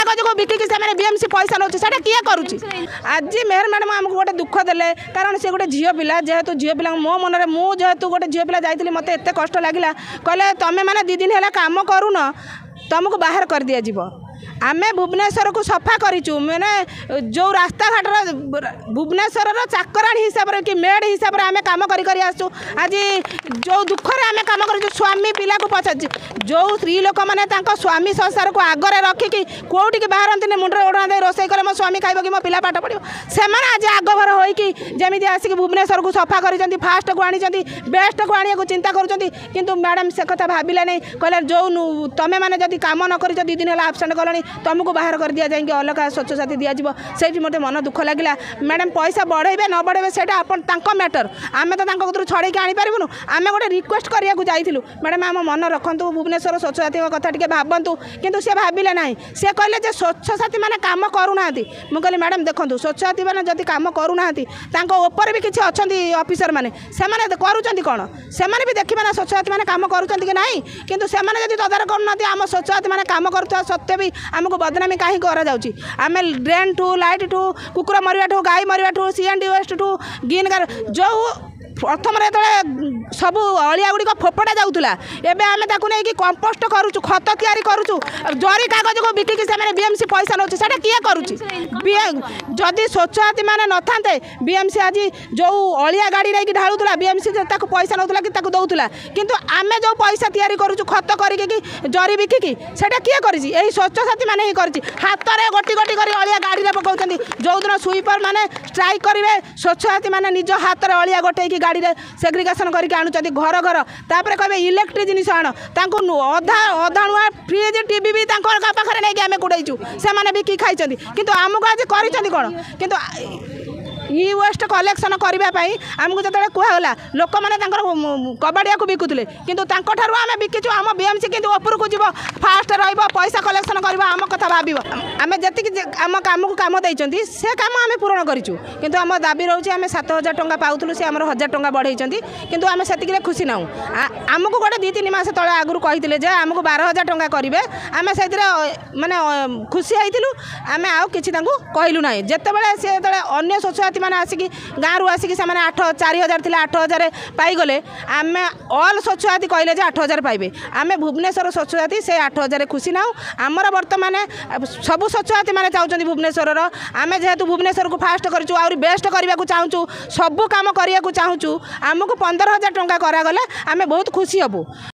कागज को बिकिकी से बीएमसी पैसा नौ किए करुच्ची आज मेयर मैडम आमको गोटे दुख देले कारण से गोटे झील पिला जेहेतु झील पिला मो मन में मुझे गोटे झील पिला जाइली मत एत कष्ट लगे कहले तुम मैंने 2 दिन है कम करून तुमको बाहर कर दिज्व आमे भुवनेश्वर को सफा करूँ मैंने जो रास्ता घाट भुवनेश्वर चाकराणी हिसाब से कि मेड हिसाब से आम कम कर आज जो दुखरे आम कम कर स्वामी पिला को पचार जो स्त्री लोक मैंने स्वामी संसार को आगे रखिकी कौटी की बाहर मुंडे ओढ़ा रोसे कले मो स्वामी खाइब कि मो पिला पाठ पढ़ो से आज आगभर होगी जमी आसिक भुवनेश्वर को सफा कर फास्ट को आनी बेस्ट को आने चिंता करूँ मैडम से कथा भाविले नहीं कहले जो तुम मैंने जब कम न कर 2 दिन है आबसेंट कल तुमको बाहर कर दि जाए अलग स्वच्छ साथी दिज्व से मत मन दुख लगे मैडम पैसा बढ़े न बढ़े से मैटर आम तो कतु छड़े आनीपारूँ आम गोटे रिक्वेस्ट करने जाइलु मैडम आम मन रखु भुवनेश्वर स्वच्छ साथी कथा टे भावतु कितु सी भाविले ना सी कहले स्वच्छ साथी मैंने कम करूना मुझे कहली मैडम देखो स्वच्छ साथी मैंने जब कम करूना उपर भी किसी अच्छा अफिसर मैंने करुँच कौन से भी देखिए ना स्वच्छ साथी मैंने कम करुँच कि ना कि से तदारख करूना आम स्वच्छ साथी मैंने कम करुवा सत्वे भी आमको बदनामी कहीं करें ड्रेन ठू लाइट ठू कुकुर मरवा ठू गाई मरवा ठू सीएनडी वेस्ट ठू ग्रीन कार जो प्रथम जो सब अलिया गुड़िक फोपड़ा जाऊला एवं आम नहीं कंपोस्ट करुँ खत तैयारी करुँ जरी कागज को बिकिकी से बीएमसी पैसा नौ किए करुच्ची जदि स्वच्छ हाथी मैंने न था बीएमसी आज जो अलिया गाड़ी नहीं ढालूला बीएमसी पैसा नौला कि दौला किंतु आम जो पैसा तैयारी करुँ खत करके जरी बिकिकी से किए कर स्वच्छ साथी मैंने ही कर हाथ में गोटी गोटी कर अलिया गाड़ी में पकाउं जो दिन स्वीपर मैंने स्ट्राइक करेंगे स्वच्छ साथी मैंने निज हाथ में अलिया गोटे गाड़ी में सेग्रिगेशन करके आणुचंती घर घर तापर कहे इलेक्ट्रिक जिनिस आण अधा अधा नुआ फ्रिज टीवी भी पाखे नहीं आम गुड़ाइचु से बिकी खाई किंतु आमको आज कर कौन किंतु इ वेस्ट कलेक्शन करने आमको जो कहला लोक मैंने कबाड़िया को बिकुले किंतु आम बिकीचु आम बीएमसी किंतु उपरको जीव फास्ट पैसा कलेक्शन कर आम कथा भाव आम जी आम कम को कम देती से कम आम पूरण करूँ किंतु आम दाबी रोचे आम 7,000 टंका पाऊलु से आम 1,000 टंका बढ़े किंतु आम से खुशी ना आमको गोटे 2-3 मास तले आगुरी कहते आमको 12,000 टंका करेंगे आम से माने खुशी होइतिलु आम आउ किछि तांको कहलु ना जितेबाला से अन्य स्वच्छ मैंने आसिक गाँव आसिक 4,000 थी 8,000 पाईगले आम ऑल स्वच्छ हाथी कहले 8,000 पाइबे आम भुवनेश्वर स्वच्छ हाथी से 8,000 खुशी ना आमर बर्तमान सबू स्वच्छ हाथी मैंने चाहते भुवनेश्वर आम जेहेतु भुवनेश्वर को फास्ट करूँ आहरी बेस्ट करने को चाहूँ सबू कम करने को चाहूँ आमको 15,000 टंका करागले आम बहुत खुशी हबू।